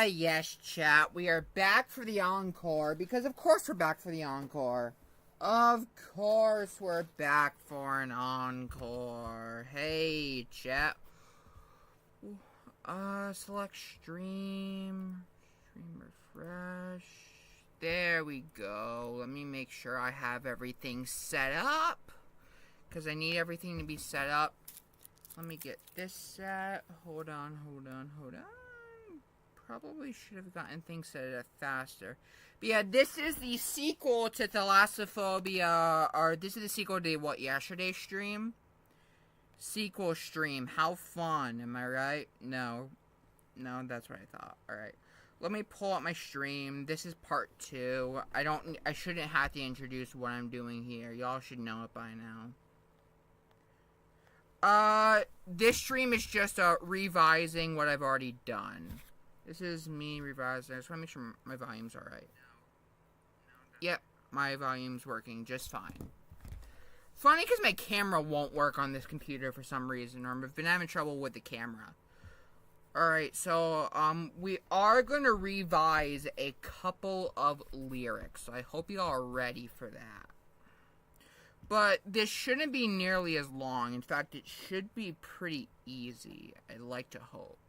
Yes, chat. We are back for the encore because, of course, we're back for the encore. Of course, we're back for an encore. Hey, chat. Select stream. Stream refresh. There we go. Let me make sure I have everything set up, because I need everything to be set up. Let me get this set. Hold on. Probably should have gotten things set up faster. But yeah, this is the sequel to Thalassophobia, or this is the sequel to yesterday's stream? Sequel stream. How fun, am I right? No, that's what I thought. Alright. Let me pull up my stream. This is part 2. I shouldn't have to introduce what I'm doing here. Y'all should know it by now. This stream is just revising what I've already done. This is me revising. I just want to make sure my volume's alright. Yep, my volume's working just fine. Funny because my camera won't work on this computer for some reason, or I've been having trouble with the camera. Alright, so, we are gonna revise a couple of lyrics, so I hope you all are ready for that. But this shouldn't be nearly as long. In fact, it should be pretty easy. I'd like to hope.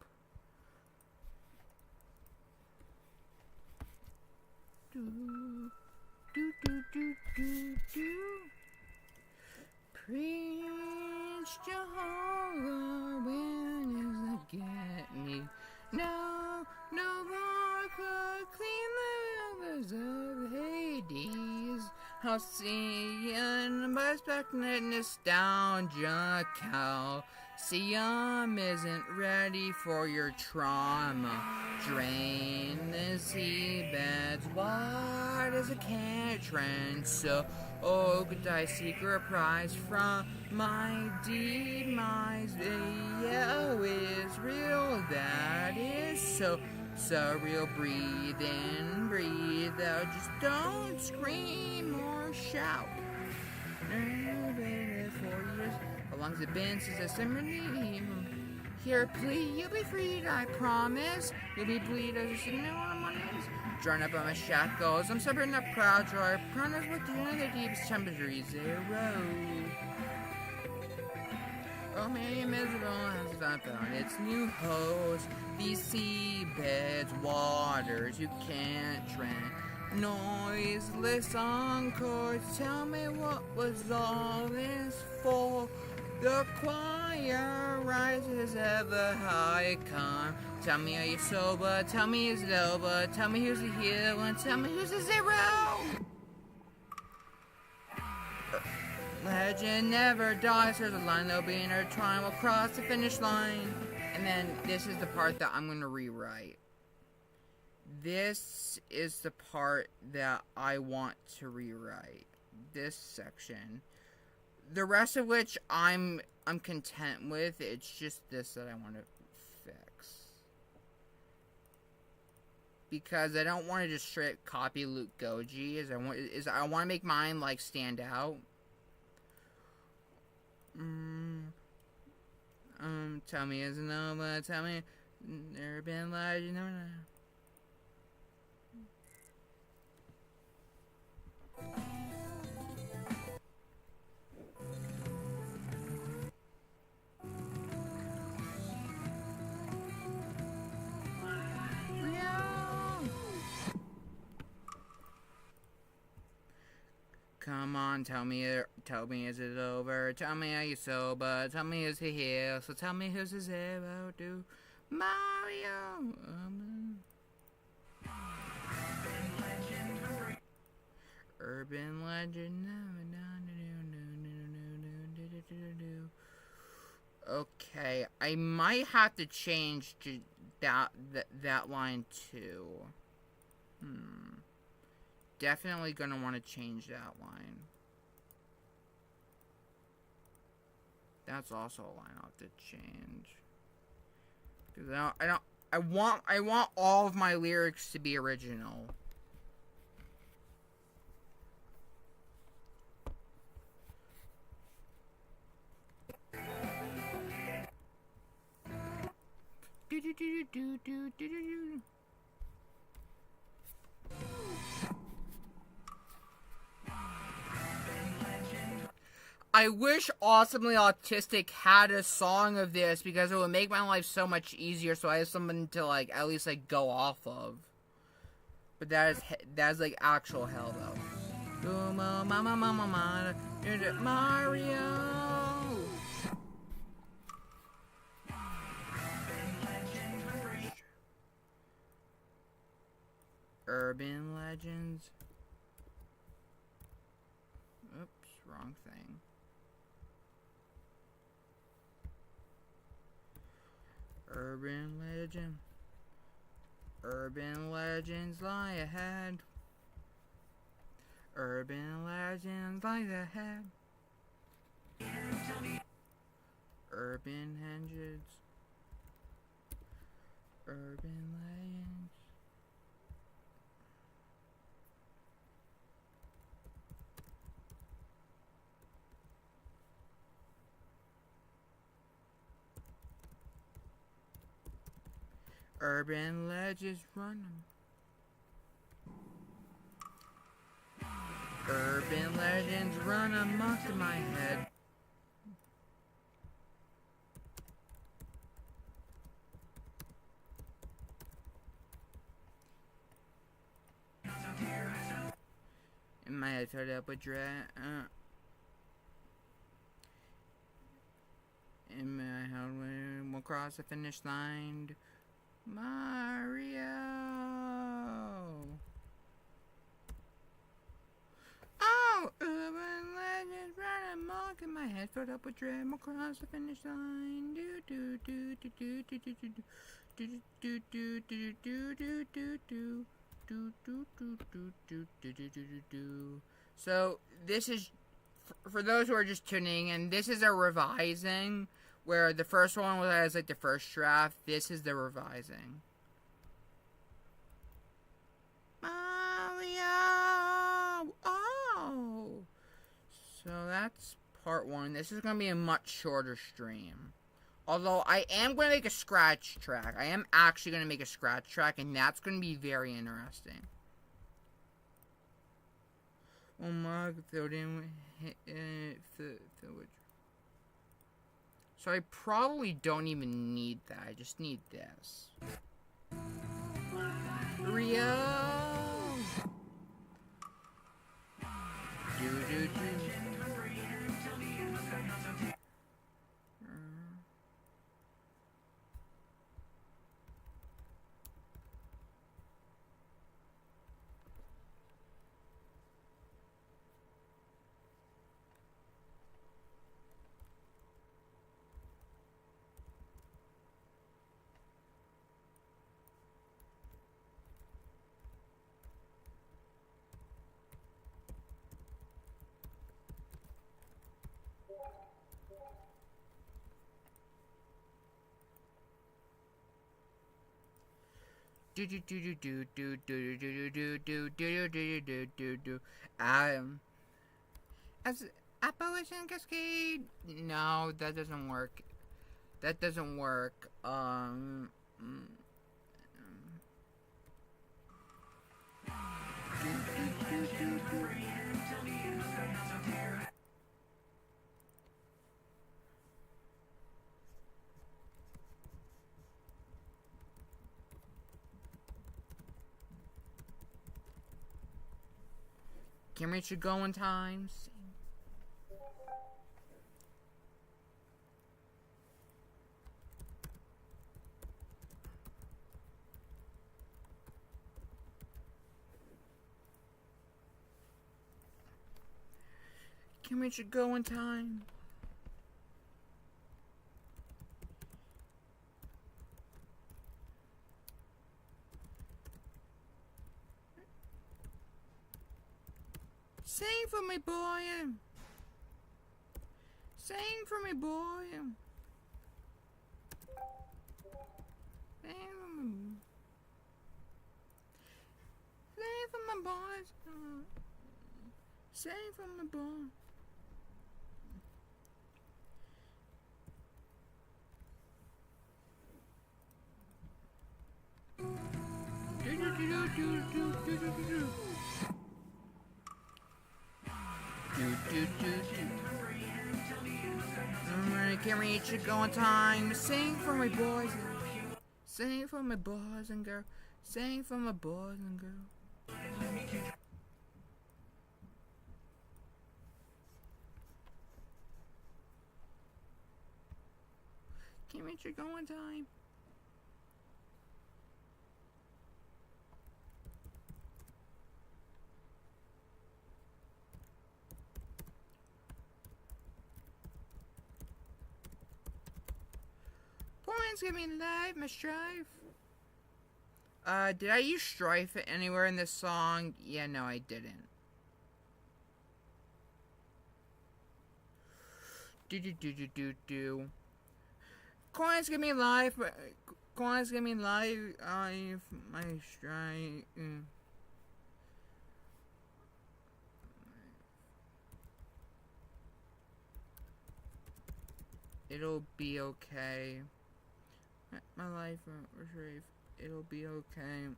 Preach Jehovah, when is it get me? No more could clean the rivers of Hades. Halcyon, perspective, nostalgia, Calcium isn't ready for your trauma. Drain the seabeds wide as a cantrance. So, could I seek a prize from my demise? Yeah, is real, that is so surreal. Breathe in, breathe out, just don't scream or shout. Nerve 4 years, how long's it been since I summoned? Here, please, you'll be freed, I promise. You'll be bleed as a signal on my knees. Drawn up on my shackles, I'm stubborn, not proud, dry promise with you in the deepest temperature, 0. Oh, me miserable has not found its new host. These seabeds, waters you can't tread. Noiseless encores, tell me what was all this for? The choir rises ever high, come. Tell me, are you sober? Tell me, is it over? Tell me who's the hero and tell me who's the 0. Legend never dies. There's a line that'll be intertwined. We'll cross the finish line. And then this is the part that I'm going to rewrite. This is the part that I want to rewrite. This section. The rest of which I'm content with. It's just this that I want to fix. Because I don't want to just straight copy Luke Goji. I want to make mine like stand out. Tell me is it over, tell me never been lied, you never know. Come on, tell me, is it over? Tell me, are you sober? Tell me, is he here? So tell me, who's the 0 to Mario? Urban legend. Okay, I might have to change to that line too. Definitely gonna want to change that line. That's also a line I'll have to change. Because I want all of my lyrics to be original. I wish Awesomely Autistic had a song of this because it would make my life so much easier. So I have something to like at least like go off of. But that is like actual hell though. Mario. Urban Legends. Oops, wrong thing. Urban Legend. Urban legends lie ahead. Urban legends lie ahead. Urban legends. Urban legends. Urban legends run. Urban legends run amok in my head. In my head, started up with dread. In my head, we'll cross the finish line. Mario. Oh, urban legends run amok in my head, filled up with dread. We'll cross the finish line. Do do do do do do do do do do do do do do do do. Do, do, do, do, do, do, do, do, do. So this is for those who are just tuning in. This is a revising where the first one was like the first draft. This is the revising. Mario. Oh. So that's part one. This is gonna be a much shorter stream. Although I am going to make a scratch track. I am actually going to make a scratch track, and that's going to be very interesting. Oh my god, so I probably don't even need that. I just need this. Rio! Do do do. Do do do do do do do do do do do do do do. As Appalachian Cascade. No, that doesn't work. That doesn't work. Camera should go in time. Camera should go in time. Sing for me, boy. Sing for me, boy. Sing for me. Sing for my boys. Sing for my boy. I can't reach it, go on time. Sing for my boys. Sing for my boys and girls. Sing for my boys and girls. Can't reach it, go on time. Points give me life, my strife. Did I use strife anywhere in this song? Yeah, no, I didn't. Do. Coins give me life. Coins give me life. My strife. It'll be okay. My life, Retrieve. It'll be okay.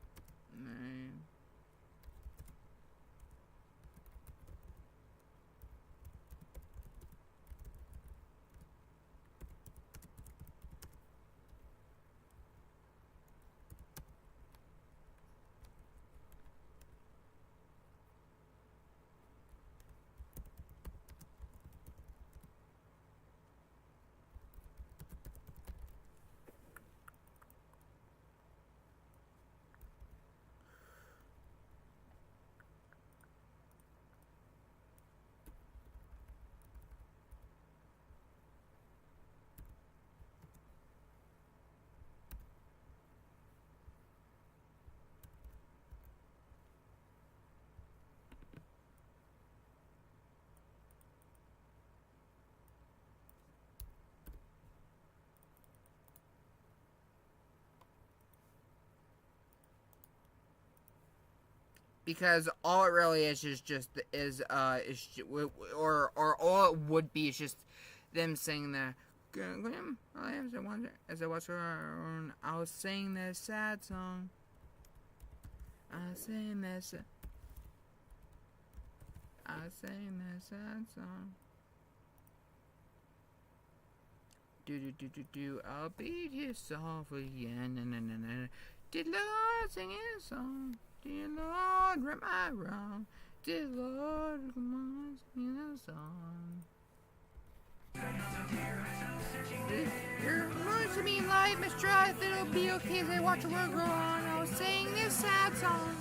Because all it really is or all it would be is just them singing the as I was I was singing this sad song. I was singing this sad song. Do I'll beat you softly, yeah, na. Did Lord sing a song? Dear Lord, am I wrong? Dear Lord, come on, sing a song. You're going to be light, Miss Strife. It'll be okay as I watch the world go on. I'll sing this sad song.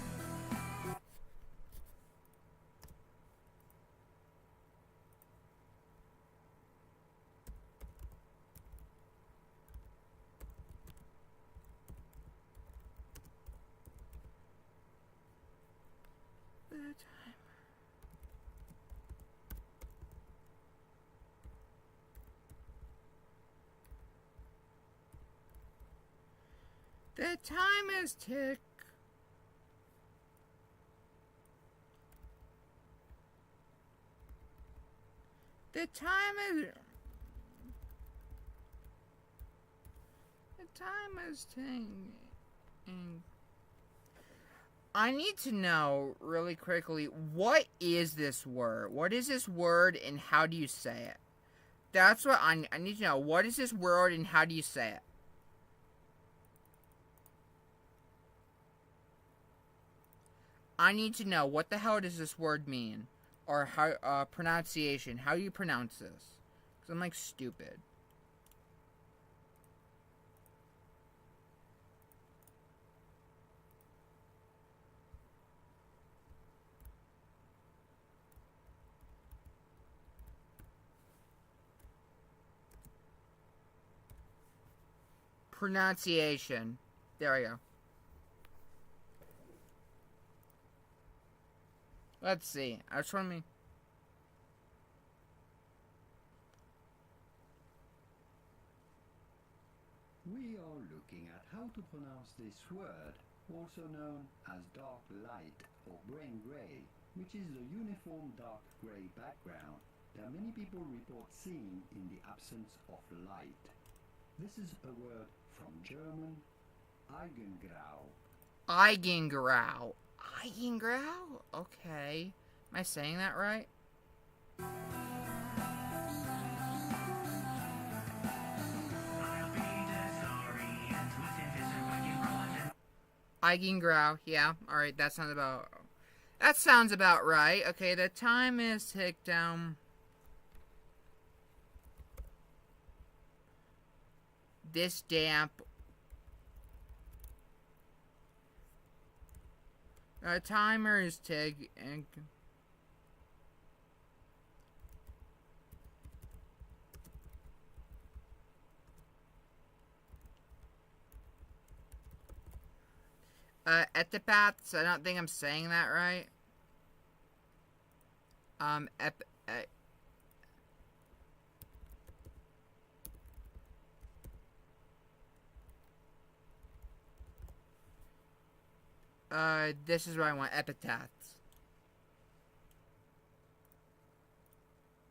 The time is tick. The time is ticking. I need to know really quickly, what is this word? What is this word and how do you say it? That's what I need to know. What is this word and how do you say it? I need to know, what the hell does this word mean? Or how, pronunciation. How do you pronounce this? Because I'm, like, stupid. Pronunciation. There we go. Let's see. I just want to... We are looking at how to pronounce this word, also known as dark light or brain gray, which is the uniform dark gray background that many people report seeing in the absence of light. This is a word from German, Eigengrau, Eigengrau. Eigengrau? Okay. Am I saying that right? Eigengrau. Yeah. Alright, that sounds about... That sounds about right. Okay, the time is ticked down. This damp... timer is ticked and... Epitaphs, I don't think I'm saying that right. This is what I want, epitaphs.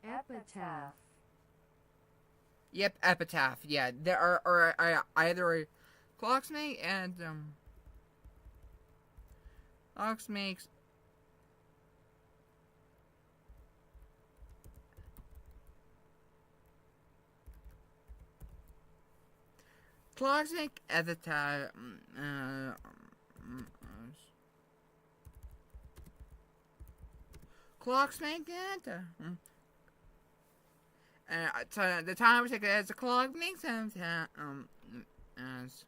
Epitaph. Yep, epitaph, yeah. There are, either a clocksnake and, clocksnakes. Clocksnake, epitaph, clocksnake, the time we take it as a clock makes sense. As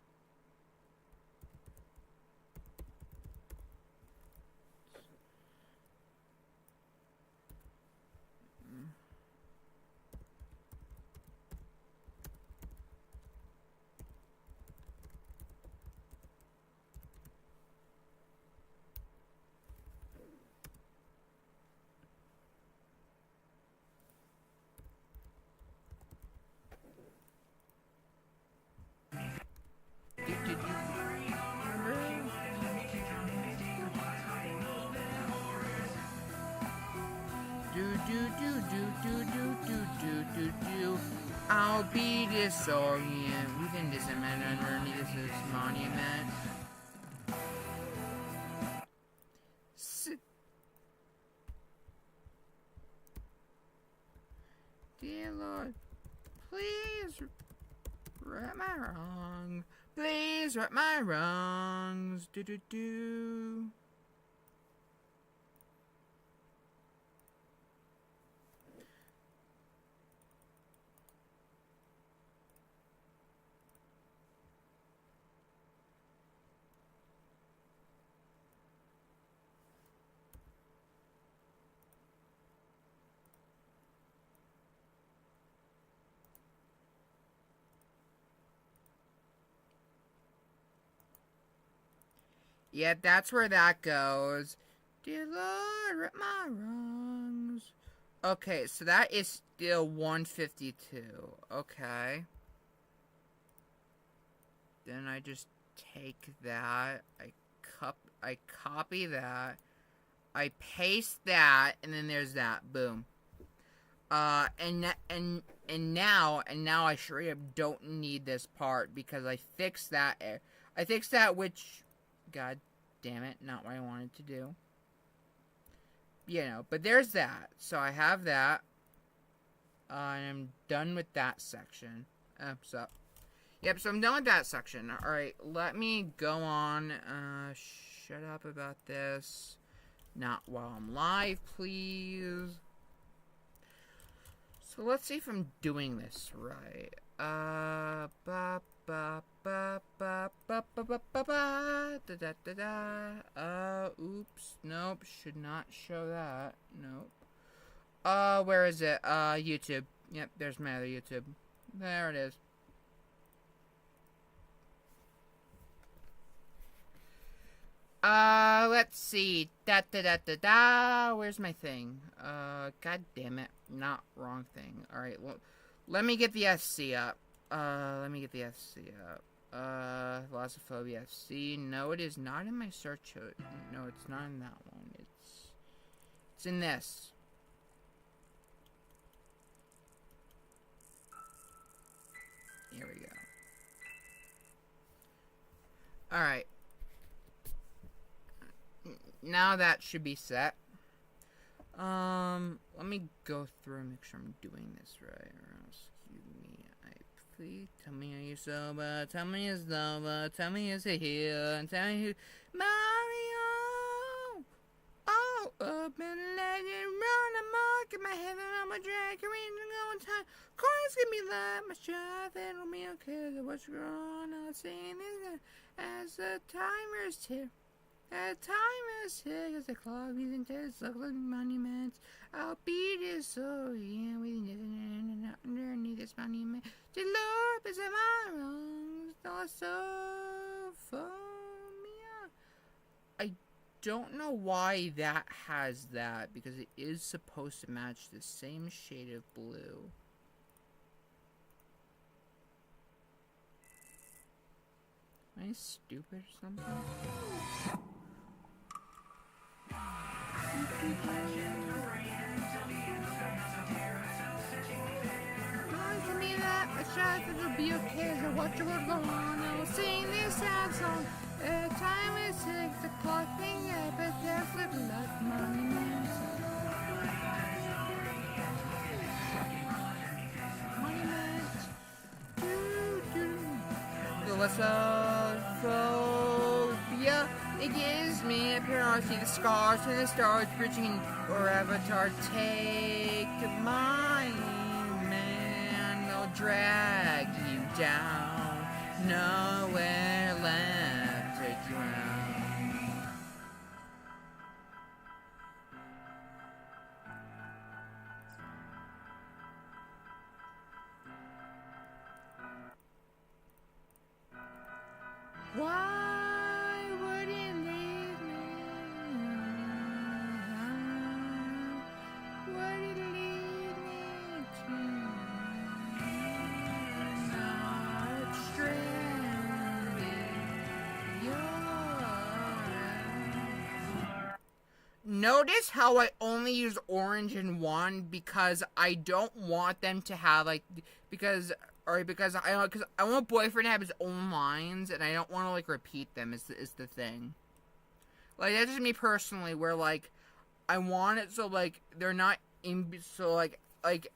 I'll be disorient within this amount underneath this monument. Dear Lord, please right my wrong. Please right my wrongs. Do do do. Yeah, that's where that goes. Dear Lord, right my wrongs. Okay, so that is still 152. Okay. Then I just take that. I copy that. I paste that, and then there's that. Boom. And now I straight up don't need this part because I fixed that. I fixed that, which, god damn it, not what I wanted to do. You know, but there's that. So I have that. And I'm done with that section. Yep, so I'm done with that section. Alright, let me go on. Shut up about this. Not while I'm live, please. So let's see if I'm doing this right. Oops. Nope. Should not show that. Nope. Where is it? YouTube. Yep, there's my other YouTube. There it is. Let's see. Where's my thing? God damn it. Not wrong thing. Alright, well, let me get the SC up. Thalassophobia SC. No, it is not in my search. No, it's not in that one. It's in this. Here we go. Alright. now that should be set. Let me go through and make sure I'm doing this right. Or else, excuse me, please tell me are you sober? Tell me is sober. Tell me is it here? And tell me who Mario. Oh, up and legend, run amok in my head and I'm a drag, green and going time. Coins give me light, my strife, it'll be okay. What's wrong? I'm saying this as the timer's tick. The timer's tick as the clock using tests look like monuments. I'll beat it so yeah, we didn't underneath this monument. The Lord is in my wrongs, Thalassophobia. I don't know why that has that, because it is supposed to match the same shade of blue. Am I stupid or something? To me that my child will be okay. So what you were going on? I will sing this sad song. The time is 6 o'clock. Thing up, but there's little like monuments. Monuments. Thalassophobia. It gives me a parody, the scars to the stars, bridging or avatar. Take mine, man. They'll drag you down. Nowhere left to drown. Why would it leave me? Would it lead me to not stranded? Notice how I only use orange and one because I don't want them to have like because I want boyfriend to have his own lines and I don't want to like repeat them is the thing. Like that's just me personally where like I want it so like they're not in so let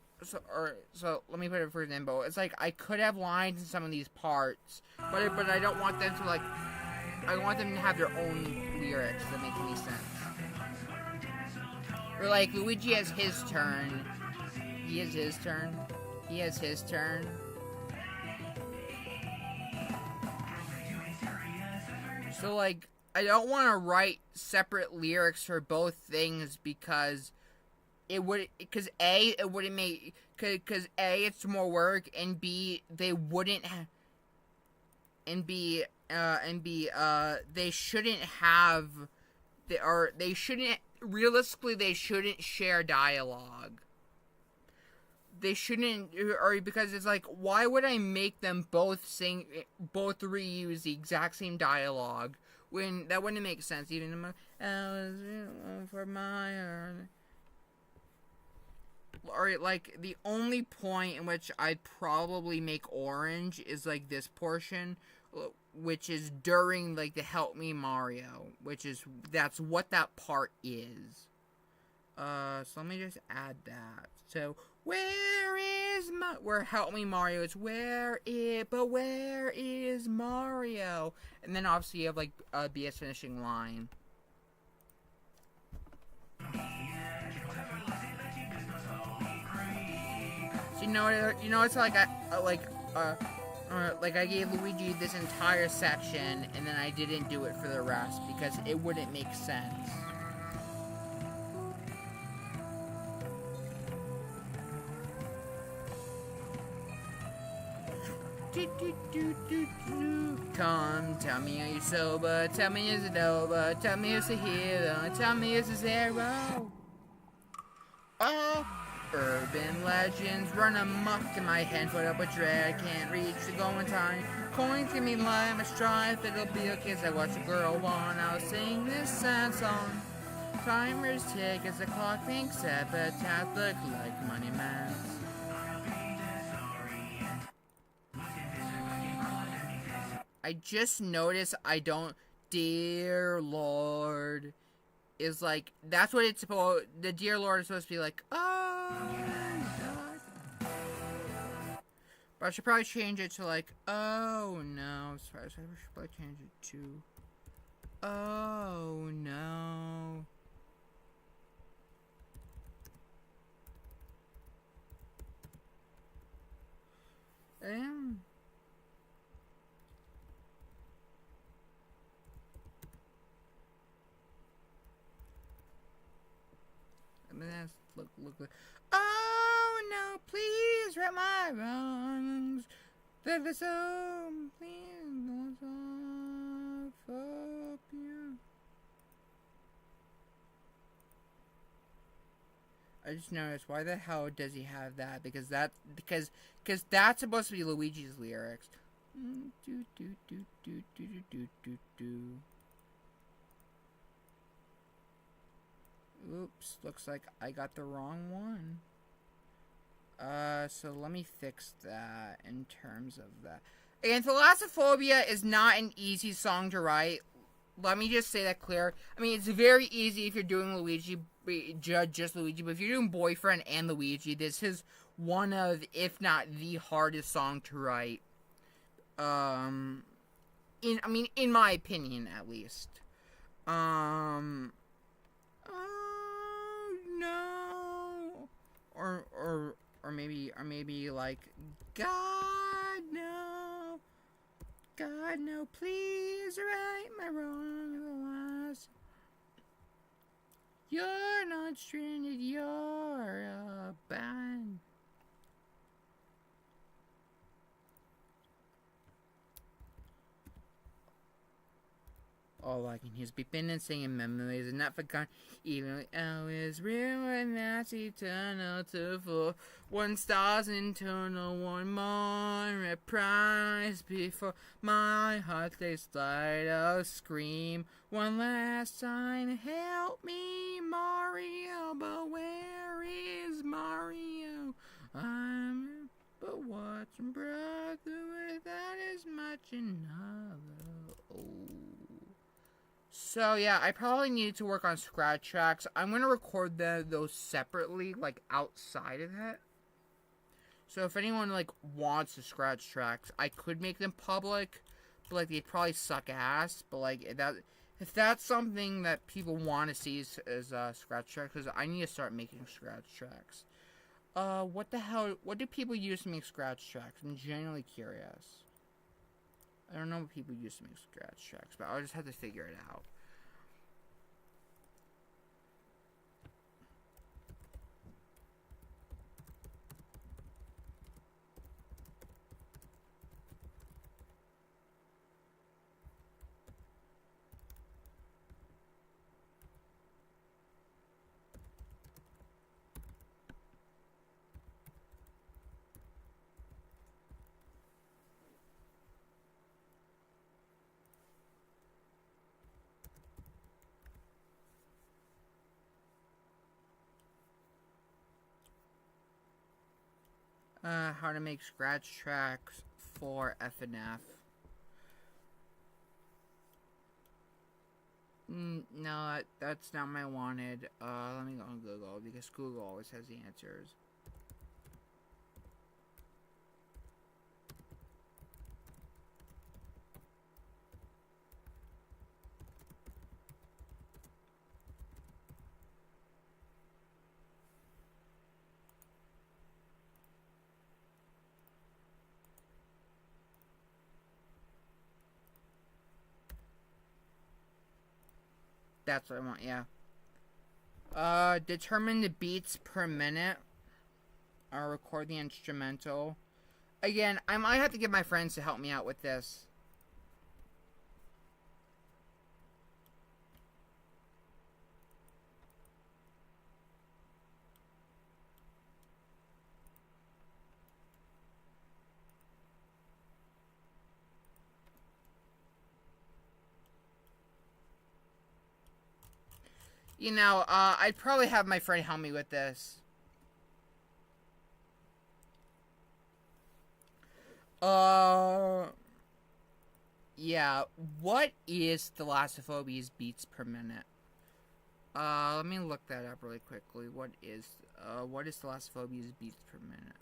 me put it for example. It's like I could have lines in some of these parts, but I don't want them to like I want them to have their own lyrics that make any sense. Or like Luigi has his turn. He has his turn. He has his turn. So like I don't want to write separate lyrics for both things because it wouldn't make because A it's more work and B they wouldn't and B they shouldn't have they shouldn't realistically they shouldn't share dialogue. They shouldn't, or because it's like, why would I make them both reuse the exact same dialogue when that wouldn't make sense? Even for my, or like the only point in which I'd probably make orange is like this portion, which is during like the Help Me Mario, that's what that part is. So let me just add that. So where Help Me Mario? It's where is Mario? And then obviously you have like BS finishing line. So you know it's like I gave Luigi this entire section and then I didn't do it for the rest because it wouldn't make sense. Come, tell me are you sober? Tell me is it over? Tell me is a hero? Tell me is a zero? Oh, urban legends run amok in my head. Put up a dread, can't reach the going time. Coins give me life, my strife, it'll be okay as I watch a girl one. I'll sing this sad song. Timers tick as the clock thinks epitaph look like monuments. I just noticed I don't, dear Lord, is like, that's what it's supposed, the Dear Lord is supposed to be like, oh, God. But I should probably change it to like, oh, no. Sorry, I should probably change it to, oh, no. Damn. I mean, that's, look. Oh, no, please right my wrongs. That is so, please, Thalassophobia. I just noticed, why the hell does he have that? Because that's supposed to be Luigi's lyrics. Do do do do do do do do. Oops, looks like I got the wrong one. So let me fix that in terms of that. And Thalassophobia is not an easy song to write. Let me just say that clear. I mean, it's very easy if you're doing Luigi, just Luigi, but if you're doing Boyfriend and Luigi, this is one of, if not the hardest song to write. In my opinion, at least. Oh no. Or maybe like, God no. God no, please right my wrongs. You're not stranded, you're a band. All I can hear is beeping and singing memories and not forgotten. Even like always real and that's eternal to full. One star's internal, one more reprise before my heart stays light. I'll scream one last time, help me, Mario. But where is Mario? But watching brother without as much another. Oh. So yeah, I probably need to work on scratch tracks. I'm gonna record those separately, like outside of it. So if anyone like wants the scratch tracks, I could make them public, but like they'd probably suck ass. But like if that's something that people want to see as scratch tracks, because I need to start making scratch tracks. What the hell? What do people use to make scratch tracks? I'm genuinely curious. I don't know what people use to make scratch tracks, but I'll just have to figure it out. How to make scratch tracks for FNF. No, that's not my wanted. Let me go on Google, because Google always has the answers. That's what I want, yeah. Determine the beats per minute. Record the instrumental. Again, I might have to get my friends to help me out with this. You know, I'd probably have my friend help me with this. Yeah, what is Thalassophobia's beats per minute? Let me look that up really quickly. What is Thalassophobia's beats per minute?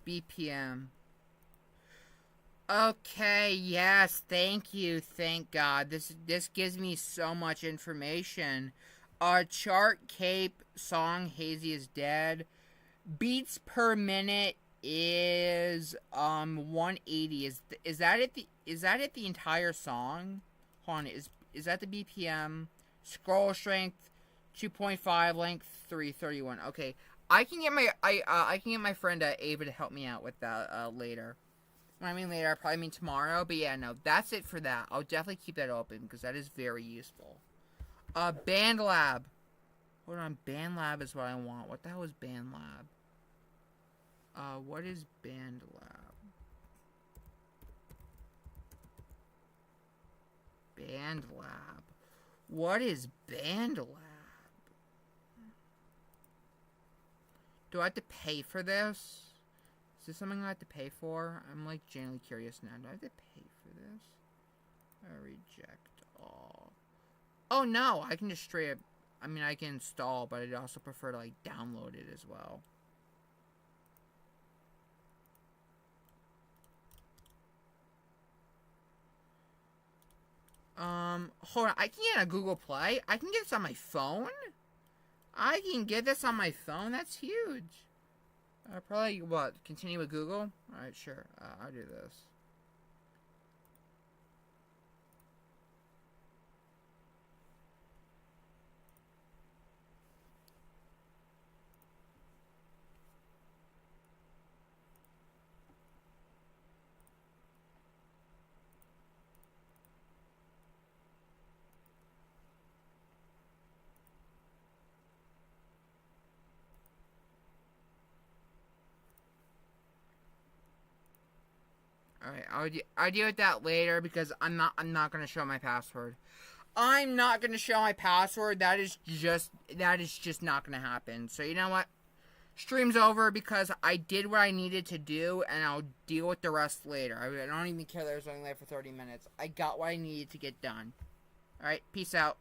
BPM. Okay, yes, thank you, thank God. This gives me so much information. Chart Cape song Hazy is Dead. Beats per minute is 180. Is that it the entire song? Hold on, is that the BPM? Scroll strength 2.5, length 331. Okay. I can get my friend Ava to help me out with that later. When I mean later, I probably mean tomorrow. But yeah, no, that's it for that. I'll definitely keep that open because that is very useful. BandLab. Hold on, BandLab is what I want. What the hell is BandLab? What is BandLab? BandLab. What is BandLab? Do I have to pay for this? Is this something I have to pay for? I'm like genuinely curious now. Do I have to pay for this? Reject all. Oh no, I can just straight up, I mean I can install, but I'd also prefer to like download it as well. Hold on, I can get a Google Play? I can get this on my phone? I can get this on my phone? That's huge. Probably, what, continue with Google? Alright, sure. I'll do this. Alright, I'll deal with that later because I'm not gonna show my password. I'm not gonna show my password. That is just not gonna happen. So you know what? Stream's over because I did what I needed to do, and I'll deal with the rest later. I don't even care that I was only there for 30 minutes. I got what I needed to get done. Alright, peace out.